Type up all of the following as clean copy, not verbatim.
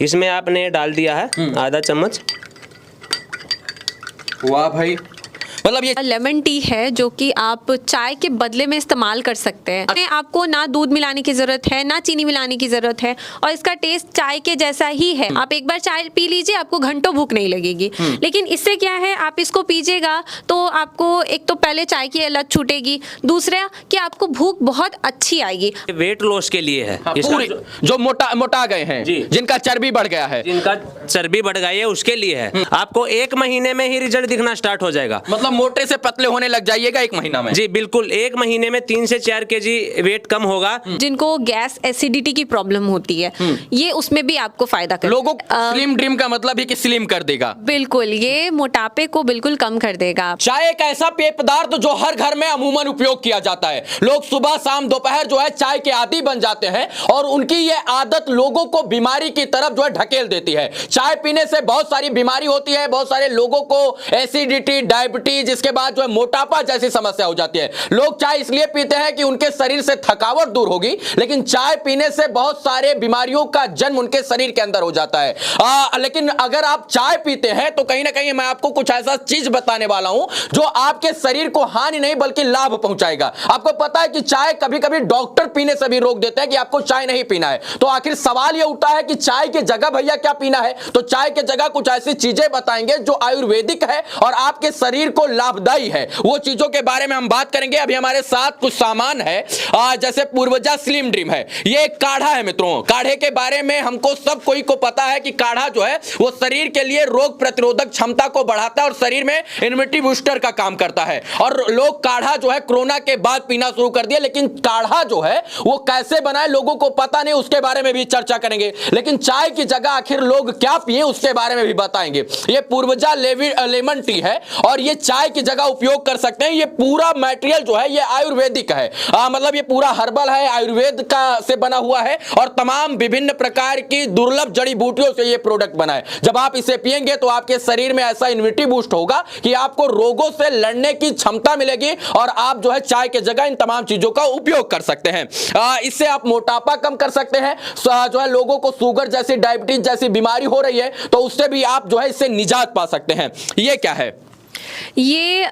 इसमें आपने डाल दिया है आधा चम्मच। वाह भाई, मतलब ये लेमन टी है जो कि आप चाय के बदले में इस्तेमाल कर सकते हैं। इसमें आपको ना दूध मिलाने की जरूरत है ना चीनी मिलाने की जरूरत है और इसका टेस्ट चाय के जैसा ही है। आप एक बार चाय पी लीजिए, आपको घंटों भूख नहीं लगेगी। लेकिन इससे क्या है, आप इसको पीजिएगा तो आपको एक तो पहले चाय की लत छूटेगी, दूसरा कि आपको भूख बहुत अच्छी आएगी। वेट लॉस के लिए है। पूरी जो मोटा गए हैं, जिनका चर्बी बढ़ गया है, जिनका चर्बी बढ़ गई है उसके लिए है। आपको 1 महीने में ही रिजल्ट दिखना स्टार्ट हो जाएगा। मतलब मोटे से पतले होने लग जाइएगा 1 महीना में। जी बिल्कुल, 1 महीने में 3 से 4 केजी वेट कम होगा। जिनको गैस एसिडिटी की प्रॉब्लम होती है, ये उसमें भी आपको फायदा करेगा। लोगों स्लिम ड्रीम का मतलब है कि स्लिम कर देगा। बिल्कुल, ये मोटापे को बिल्कुल कम कर देगा। चाय एक ऐसा पेय पदार्थ जो हर घर में अमूमन उपयोग किया जाता है। लोग सुबह शाम दोपहर जो है चाय के आदी बन जाते हैं और उनकी ये आदत लोगों को बीमारी की तरफ जो है ढकेल देती है। चाय पीने से बहुत सारी बीमारी होती है, बहुत सारे लोगों को एसिडिटी, डायबिटीज, इसके बाद जो है मोटापा जैसी समस्या हो जाती है। लोग चाय इसलिए पीते हैं कि उनके शरीर से थकावट दूर होगी, लेकिन चाय पीने से बहुत सारे बीमारियों का जन्म उनके शरीर के अंदर हो जाता है। लेकिन अगर आप चाय पीते हैं तो कहीं ना कहीं मैं आपको कुछ ऐसा चीज बताने वाला हूं जो आपके शरीर को हानि नहीं बल्कि लाभ पहुंचाएगा। आपको पता है कि चाय कभी कभी डॉक्टर पीने से भी रोक देते हैं कि आपको चाय नहीं पीना है। तो आखिर सवाल यह उठता है कि चाय की जगह भैया क्या पीना है? तो चाय की जगह कुछ ऐसी चीजें बताएंगे जो आयुर्वेदिक है और आपके शरीर को लाभदायी है। वो चीजों के बारे में हम बात करेंगे। अभी हमारे साथ कुछ सामान है, जैसे पूर्वजा स्लिम ड्रीम है। ये एक काढ़ा है मित्रों। काढ़े के बारे में हमको सब कोई को पता है कि काढ़ा जो है वो शरीर के लिए रोग प्रतिरोधक क्षमता को बढ़ाता है और शरीर में इम्यूनिटी बूस्टर का काम करता है। और लोग काढ़ा जो है कोरोना के बाद पीना शुरू कर दिया, लेकिन काढ़ा जो है वो कैसे बनाए लोगों को पता नहीं, उसके बारे में भी चर्चा करेंगे। लेकिन चाय की जगह आखिर लोग क्या पिए उसके बारे में भी बताएंगे। ये पूर्वजा लेमन टी है और ये चाय की जगह उपयोग कर सकते हैं। ये पूरा मटेरियल जो है ये आयुर्वेदिक है, मतलब ये पूरा हर्बल है, आयुर्वेद का से बना हुआ है और तमाम विभिन्न प्रकार की दुर्लभ जड़ी बूटियों से ये प्रोडक्ट बना है। जब आप इसे पिएंगे तो आपके शरीर में ऐसा इम्यूनिटी बूस्ट होगा कि आपको रोगों से लड़ने की क्षमता मिलेगी और आप जो है चाय के जगह इन तमाम चीजों का उपयोग कर सकते हैं। इससे आप मोटापा कम कर सकते हैं। जो है लोगों को शुगर जैसी, डायबिटीज जैसी बीमारी हो रही है तो उससे भी आप जो है इससे निजात पा सकते हैं। ये क्या है? ये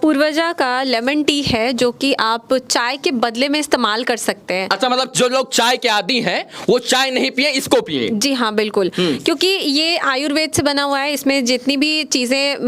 पूर्वजा का लेमन टी है जो कि आप चाय के बदले में इस्तेमाल कर सकते हैं। अच्छा, मतलब जो लोग चाय के आदी हैं वो चाय नहीं पिए, इसको पिए। जी हाँ बिल्कुल, क्योंकि ये आयुर्वेद से बना हुआ है। इसमें जितनी भी चीज़ें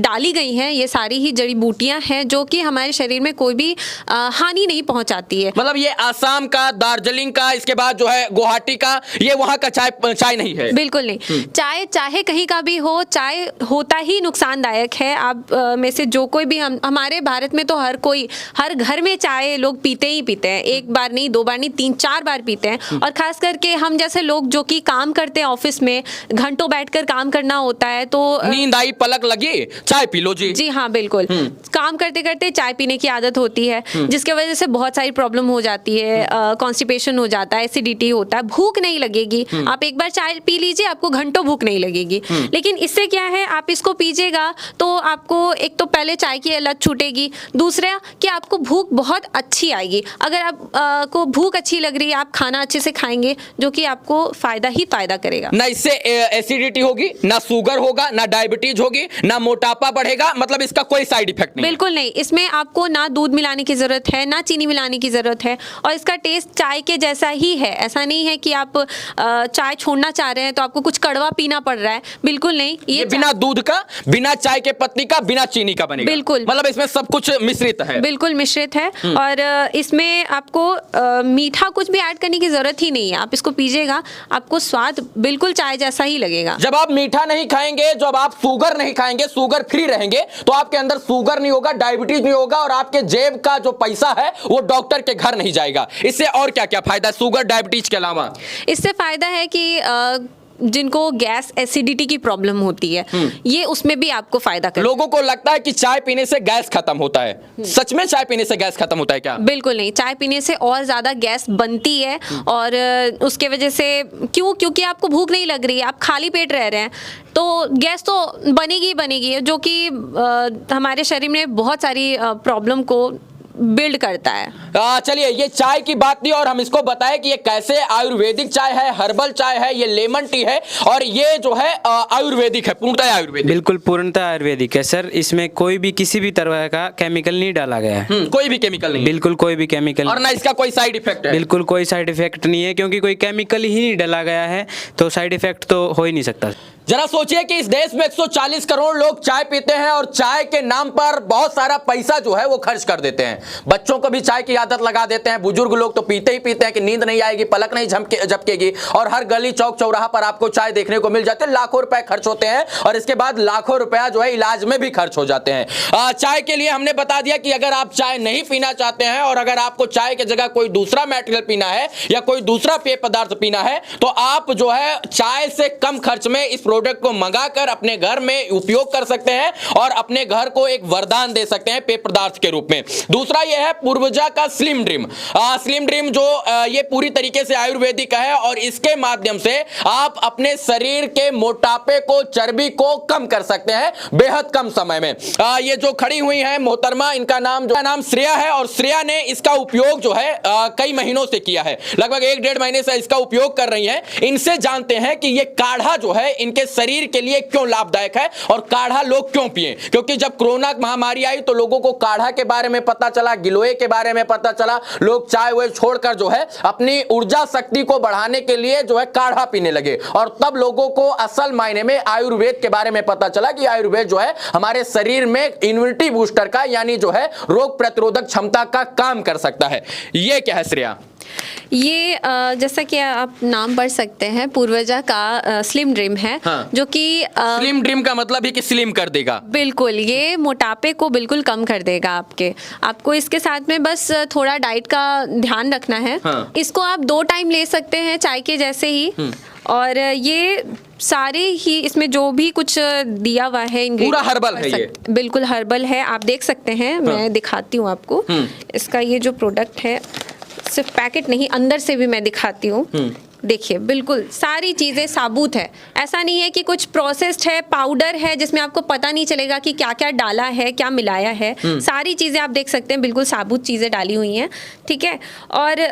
डाली गई हैं ये सारी ही जड़ी बूटियां हैं जो कि हमारे शरीर में कोई भी हानि नहीं पहुंचाती है। मतलब ये आसाम का, दार्जिलिंग का, इसके बाद जो है गुवाहाटी का, ये वहां का चाय नहीं है। बिल्कुल नहीं। चाय चाहे कहीं का भी हो, चाय होता ही नुकसानदायक है। आप में से जो कोई भी, हमारे भारत में तो हर घर में चाय लोग पीते ही पीते हैं। 1 बार नहीं, 2 बार नहीं, 3-4 बार पीते हैं। और खास करके हम जैसे लोग जो कि काम करते हैं, ऑफिस में घंटों बैठकर काम करना होता है, तो नींद आई, पलक लगी, चाय पी लो जी। जी हाँ बिल्कुल, काम करते करते चाय पीने की आदत होती है जिसके वजह से बहुत सारी प्रॉब्लम हो जाती है। कॉन्स्टिपेशन हो जाता है, एसिडिटी होता है, भूख नहीं लगेगी। आप एक बार चाय पी लीजिए, आपको घंटों भूख नहीं लगेगी। लेकिन इससे क्या है, आप इसको पीजिएगा तो आपको एक तो पहले चाय की लत छूटेगी, दूसरा कि आपको भूख बहुत अच्छी आएगी। अगर आप को भूख अच्छी लग रही है, आप खाना अच्छे से खाएंगे जो कि आपको फायदा ही फायदा करेगा। ना इससे एसिडिटी होगी, ना शुगर होगा, ना डायबिटीज होगी, ना मोटापा बढ़ेगा। मतलब इसका कोई साइड इफेक्ट नहीं। बिल्कुल नहीं। इसमें आपको ना दूध मिलाने की जरूरत है ना चीनी मिलाने की जरूरत है और इसका टेस्ट चाय के जैसा ही है। ऐसा नहीं है कि आप चाय छोड़ना चाह रहे हैं तो आपको कुछ कड़वा पीना पड़ रहा है, बिल्कुल नहीं। ये बिना दूध का, बिना चाय के पत्ती का, बिना चीनी का बनेगा। बिल्कुल, मतलब इसमें सब कुछ मिश्रित है। बिल्कुल मिश्रित है और इसमें आपको मीठा कुछ भी ऐड करने की जरूरत ही नहीं है। आप इसको पीजिएगा, आपको स्वाद बिल्कुल चाय जैसा ही लगेगा। जब आप मीठा नहीं खाएंगे, जब आप शुगर नहीं खाएंगे, शुगर फ्री रहेंगे, तो आपके अंदर शुगर नहीं होगा, डायबिटीज नहीं होगा और आपके जेब का जो पैसा है वो डॉक्टर के घर नहीं जाएगा। इससे और क्या क्या फायदा शुगर डायबिटीज के अलावा? इससे फायदा है कि जिनको गैस एसिडिटी की प्रॉब्लम होती है, ये उसमें भी आपको फायदा करेगा। लोगों को लगता है कि चाय पीने से गैस खत्म होता है। सच में चाय पीने से गैस खत्म होता है क्या? बिल्कुल नहीं। चाय पीने से और ज्यादा गैस बनती है और उसके वजह से क्योंकि आपको भूख नहीं लग रही है, आप खाली पेट रह रहे हैं, तो गैस तो बनेगी ही बनेगी, जो कि हमारे शरीर में बहुत सारी प्रॉब्लम को बिल्ड करता है। चलिए, ये चाय की बात थी और हम इसको बताएं कि ये कैसे आयुर्वेदिक चाय है, हर्बल चाय है, ये लेमन टी है और ये जो है आयुर्वेदिक है, पूर्णतः आयुर्वेदिक। बिल्कुल पूर्णतः आयुर्वेदिक है सर। इसमें कोई भी किसी भी तरह का केमिकल नहीं डाला गया है। कोई भी केमिकल नहीं है। बिल्कुल कोई भी केमिकल, और ना इसका कोई साइड इफेक्ट है। बिल्कुल कोई साइड इफेक्ट नहीं है, क्योंकि कोई केमिकल ही नहीं डाला गया है तो साइड इफेक्ट तो हो ही नहीं सकता। जरा सोचिए कि इस देश में 140 करोड़ लोग चाय पीते हैं और चाय के नाम पर बहुत सारा पैसा जो है वो खर्च कर देते हैं। बच्चों को भी चाय की आदत लगा देते हैं, बुजुर्ग लोग तो पीते ही पीते हैं कि नींद नहीं आएगी, पलक नहीं झपकेगी और हर गली चौक चौराहा पर आपको चाय देखने को मिल जाते हैं। लाखों रुपए खर्च होते हैं और इसके बाद लाखों रुपया जो है इलाज में भी खर्च हो जाते हैं। चाय के लिए हमने बता दिया कि अगर आप चाय नहीं पीना चाहते हैं और अगर आपको चाय की जगह कोई दूसरा मटेरियल पीना है या कोई दूसरा पेय पदार्थ पीना है तो आप जो है चाय से कम खर्च में इस प्रोडक्ट को मंगाकर अपने घर में उपयोग कर सकते हैं और अपने घर को एक वरदान दे सकते हैं पेय पदार्थ के रूप में। दूसरा यह है पूर्वजा का स्लिम ड्रीम। स्लिम ड्रीम जो ये पूरी तरीके से आयुर्वेदिक है और इसके माध्यम से आप अपने शरीर के मोटापे को, चर्बी को कम कर सकते हैं बेहद कम समय में। ये जो खड़ी हुई है मोहतरमा, इनका नाम श्रेया है और श्रेया ने इसका उपयोग जो है कई महीनों से किया है, लगभग 1-1.5 महीने से इसका उपयोग कर रही हैं। इनसे जानते हैं कि ये काढ़ा जो है इनके शरीर के लिए क्यों लाभदायक है और काढ़ा लोग क्यों पिए। क्योंकि जब कोरोना महामारी आई तो लोगों को काढ़ा के बारे में पता चला, गिलोय के बारे में पता चला, लोग चाय वो छोड़कर जो है अपनी ऊर्जा शक्ति को बढ़ाने के लिए जो है काढ़ा पीने लगे और तब लोगों को असल मायने में आयुर्वेद के बारे में पता चला कि आयुर्वेद जो है हमारे शरीर में इम्यूनिटी बूस्टर का, यानी जो है रोग प्रतिरोधक क्षमता का काम कर सकता है। ये क्या है श्रेया? ये जैसा कि आप नाम पढ़ सकते हैं, पूर्वजा का स्लिम ड्रीम है। हाँ। जो कि स्लिम ड्रीम का मतलब है कि स्लिम कर देगा। बिल्कुल, ये मोटापे को बिल्कुल कम कर देगा आपको इसके साथ में बस थोड़ा डाइट का ध्यान रखना है। हाँ। इसको आप 2 टाइम ले सकते हैं चाय के जैसे ही। और ये सारे ही इसमें जो भी कुछ दिया हुआ है पूरा हर्बल है ये। बिल्कुल हर्बल है, आप देख सकते हैं। मैं दिखाती हूँ आपको इसका ये जो प्रोडक्ट है, सिर्फ पैकेट नहीं अंदर से भी मैं दिखाती हूँ। देखिए बिल्कुल सारी चीज़ें साबुत है, ऐसा नहीं है कि कुछ प्रोसेस्ड है, पाउडर है जिसमें आपको पता नहीं चलेगा कि क्या क्या डाला है, क्या मिलाया है। सारी चीज़ें आप देख सकते हैं, बिल्कुल साबुत चीज़ें डाली हुई हैं, ठीक है। और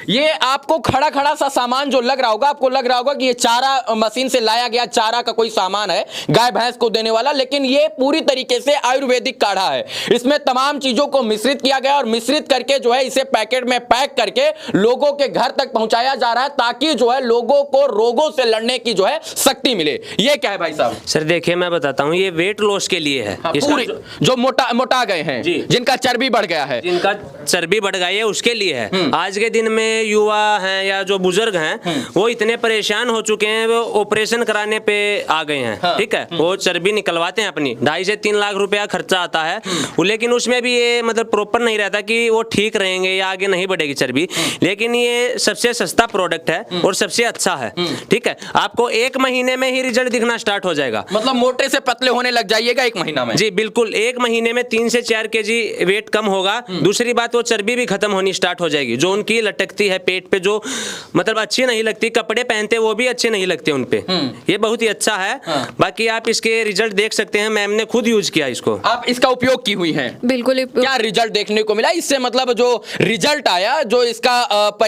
ये आपको खड़ा खड़ा सा सामान जो लग रहा होगा, आपको लग रहा होगा कि ये चारा मशीन से लाया गया चारा का कोई सामान है गाय भैंस को देने वाला, लेकिन ये पूरी तरीके से आयुर्वेदिक काढ़ा है। इसमें तमाम चीजों को मिश्रित किया गया और मिश्रित करके जो है इसे पैकेट में पैक करके लोगों के घर तक पहुंचाया जा रहा है ताकि जो है लोगों को रोगों से लड़ने की जो है शक्ति मिले। ये क्या है भाई साहब? सर देखिए मैं बताता हूँ, ये वेट लॉस के लिए है। हाँ, इसका जो मोटा गए हैं, जिनका चर्बी बढ़ गया है, जिनका चर्बी बढ़ गई है उसके लिए है। आज के दिन में युवा हैं या जो बुजुर्ग हैं वो इतने परेशान हो चुके हैं, वो ऑपरेशन कराने पे आ गए हैं। हाँ। ठीक है, वो चर्बी निकलवाते हैं अपनी, 2.5 से 3 लाख रुपया खर्चा आता है। लेकिन उसमें भी ये मतलब प्रॉपर नहीं रहता कि वो ठीक रहेंगे या आगे नहीं बढ़ेगी चर्बी। लेकिन ये सबसे सस्ता प्रोडक्ट है और सबसे अच्छा है। ठीक है, आपको 1 महीने में ही रिजल्ट दिखना स्टार्ट हो जाएगा। मतलब मोटे से पतले होने लग जाइएगा 1 महीना में। जी बिल्कुल, 1 महीने में 3 से 4 केजी वेट कम होगा। दूसरी बात, वो चर्बी भी खत्म होनी स्टार्ट हो जाएगी जो उनकी लटकती है पेट पे, जो मतलब अच्छी नहीं लगती, कपड़े पहनते वो भी अच्छे नहीं लगते उन पे। ये बहुत ही अच्छा है। बाकी आप इसके रिजल्ट देख सकते हैं, मैम ने खुद यूज किया इसको। आप इसका उपयोग की हुई हैं? बिल्कुल। क्या रिजल्ट देखने को मिला इससे? मतलब जो रिजल्ट आया, जो इसका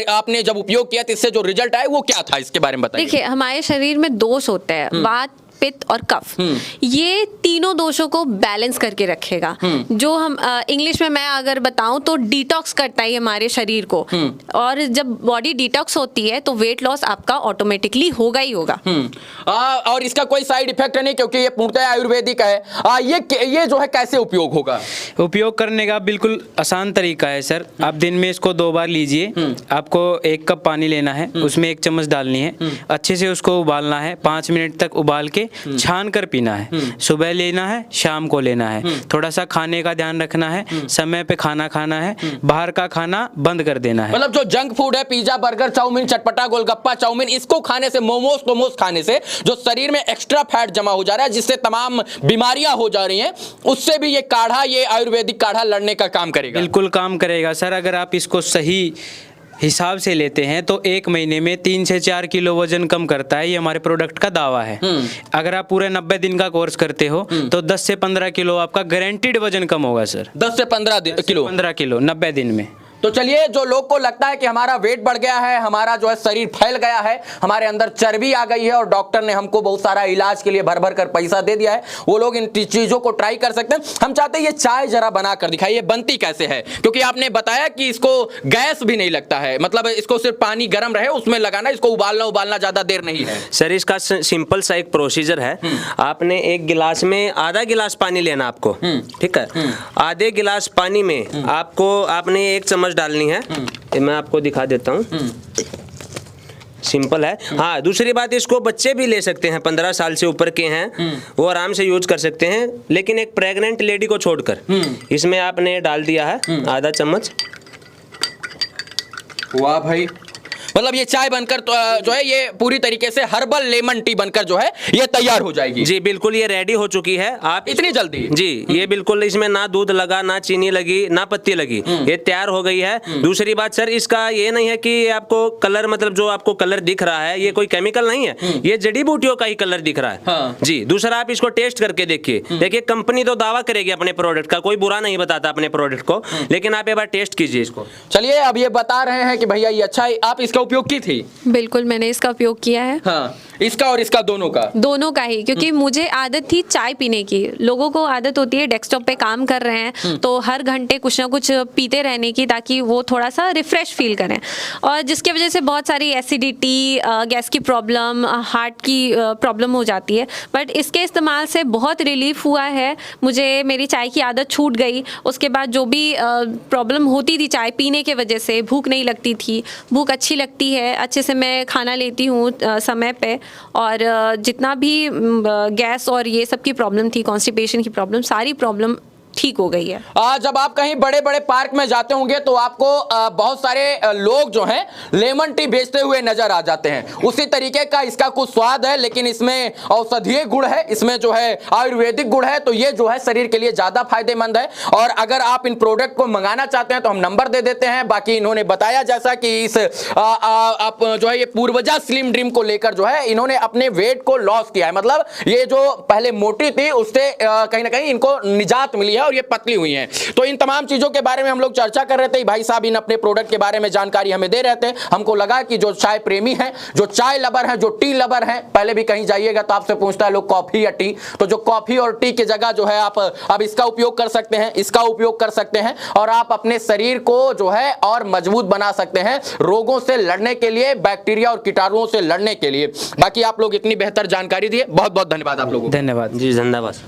आपने जब उपयोग किया तो इससे जो रिजल्ट आया वो क्या था, इसके बारे में बताइए। देखिए हमारे शरीर में दोष होते हैं, वात, पित्त और कफ। ये तीनों दोषों को बैलेंस करके रखेगा। जो हम इंग्लिश में मैं अगर बताऊं तो डिटॉक्स करता है हमारे शरीर को। और जब बॉडी डिटॉक्स होती है तो वेट लॉस आपका ऑटोमेटिकली होगा ही होगा। और इसका कोई साइड इफेक्ट नहीं क्योंकि ये पूर्णतः आयुर्वेदिक है। ये जो है कैसे उपयोग होगा? उपयोग करने का बिल्कुल आसान तरीका है सर। आप दिन में इसको 2 बार लीजिए। आपको 1 कप पानी लेना है, उसमें 1 चम्मच डालनी है, अच्छे से उसको उबालना है, 5 मिनट तक उबाल के छान कर पीना है। सुबह लेना है, शाम को लेना है। थोड़ा सा खाने का ध्यान रखना है, समय पे खाना खाना है, बाहर का खाना बंद कर देना है। मतलब जो जंक फूड है, पिज्जा, बर्गर, चाउमीन, चटपटा, गोलगप्पा, चाउमीन, इसको खाने से, मोमोस खाने से जो शरीर में एक्स्ट्रा फैट जमा हो जा रहा है जिससे तमाम बीमारियां हो जा रही हैं, उससे भी ये काढ़ा, ये आयुर्वेदिक काढ़ा लड़ने का काम करेगा। बिल्कुल काम करेगा सर, अगर आप इसको सही हिसाब से लेते हैं तो एक महीने में 3 से 4 किलो वजन कम करता है, ये हमारे प्रोडक्ट का दावा है। अगर आप पूरे 90 दिन का कोर्स करते हो तो 10 से 15 किलो आपका गारंटीड वजन कम होगा सर। 10 से 15 किलो 15 किलो 90 दिन में। तो चलिए, जो लोग को लगता है कि हमारा वेट बढ़ गया है, हमारा जो है शरीर फैल गया है, हमारे अंदर चर्बी आ गई है और डॉक्टर ने हमको बहुत सारा इलाज के लिए भर भर कर पैसा दे दिया है, वो लोग इन चीजों को ट्राई कर सकते हैं। हम चाहते हैं ये चाय जरा बना कर दिखाइए, बनती कैसे है, क्योंकि आपने बताया कि इसको गैस भी नहीं लगता है, मतलब इसको सिर्फ पानी गर्म रहे उसमें लगाना, इसको उबालना ज्यादा देर नहीं है। सर इसका सिंपल सा एक प्रोसीजर है। आपने एक गिलास में आधा गिलास पानी लेना आपको, ठीक है। आधे गिलास पानी में आपने 1 चम्मच डालनी है। ये मैं आपको दिखा देता हूँ, सिंपल है। हाँ, दूसरी बात, इसको बच्चे भी ले सकते हैं, 15 साल से ऊपर के हैं वो आराम से यूज कर सकते हैं, लेकिन एक प्रेग्नेंट लेडी को छोड़कर। इसमें आपने डाल दिया है आधा चम्मच। वाह भाई, मतलब ये चाय बनकर तो जो है ये पूरी तरीके से हर्बल लेमन टी बनकर जो है ये तैयार हो जाएगी। जी बिल्कुल, ये रेडी हो चुकी है। आप इतनी जल्दी? जी, ये बिल्कुल, इसमें ना दूध लगा, ना चीनी लगी, ना पत्ती लगी, ये तैयार हो गई है। दूसरी बात सर, इसका ये नहीं है कि आपको कलर, मतलब जो आपको कलर दिख रहा है ये कोई केमिकल नहीं है, ये जड़ी बूटियों का ही कलर दिख रहा है। हाँ। जी, दूसरा आप इसको टेस्ट करके देखिए। देखिए, कंपनी तो दावा करेगी अपने प्रोडक्ट का, कोई बुरा नहीं बताता अपने प्रोडक्ट को, लेकिन आप एक बार टेस्ट कीजिए इसको। चलिए, अब ये बता रहे हैं कि भैया ये अच्छा है, आप इसका उपयोग की थी? बिल्कुल, मैंने इसका उपयोग किया है। हाँ, इसका और इसका दोनों का ही, क्योंकि मुझे आदत थी चाय पीने की। लोगों को आदत होती है डेस्कटॉप पे काम कर रहे हैं तो हर घंटे कुछ ना कुछ पीते रहने की, ताकि वो थोड़ा सा रिफ्रेश फील करें, और जिसकी वजह से बहुत सारी एसिडिटी, गैस की प्रॉब्लम, हार्ट की प्रॉब्लम हो जाती है। बट इसके इस्तेमाल से बहुत रिलीफ हुआ है मुझे, मेरी चाय की आदत छूट गई। उसके बाद जो भी प्रॉब्लम होती थी चाय पीने के वजह से, भूख नहीं लगती थी, भूख अच्छी लगती है, अच्छे से मैं खाना लेती हूँ समय पे, और जितना भी गैस और ये सब की प्रॉब्लम थी, कॉन्स्टिपेशन की प्रॉब्लम, सारी प्रॉब्लम ठीक हो गई है। जब आप कहीं बड़े बड़े पार्क में जाते होंगे तो आपको बहुत सारे लोग जो हैं लेमन टी बेचते हुए नजर आ जाते हैं। उसी तरीके का इसका कुछ स्वाद है, लेकिन इसमें औषधीय गुण है, इसमें जो है आयुर्वेदिक गुण है, तो ये जो है शरीर के लिए ज्यादा फायदेमंद है। और अगर आप इन प्रोडक्ट को मंगाना चाहते हैं तो हम नंबर दे देते हैं। बाकी इन्होंने बताया जैसा कि इस आप जो है ये पूर्वजा स्लिम ड्रीम को लेकर जो है इन्होंने अपने वेट को लॉस किया है, मतलब ये जो पहले मोटी थी उससे कहीं ना कहीं इनको निजात मिली है और ये पतली हुई हैं। तो इन तमाम चीजों के बारे में हम लोग चर्चा कर रहे थे। भाई साहब इन अपने प्रोडक्ट के बारे में जानकारी हमें दे रहे थे। हमको लगा कि जो चाय प्रेमी हैं, जो चाय लवर हैं, जो टी लवर हैं, पहले भी कहीं जाइएगा तो आपसे पूछता है लोग कॉफी या टी, तो जो कॉफी और टी की जगह जो है आप अब इसका उपयोग कर सकते हैं, इसका उपयोग कर सकते हैं, और आप अपने शरीर को जो है और मजबूत बना सकते हैं रोगों से लड़ने के लिए, बैक्टीरिया और कीटाणुओं से लड़ने के लिए। बाकी आप लोग इतनी बेहतर जानकारी दिए, बहुत बहुत धन्यवाद आप लोगों को। धन्यवाद जी, धन्यवाद।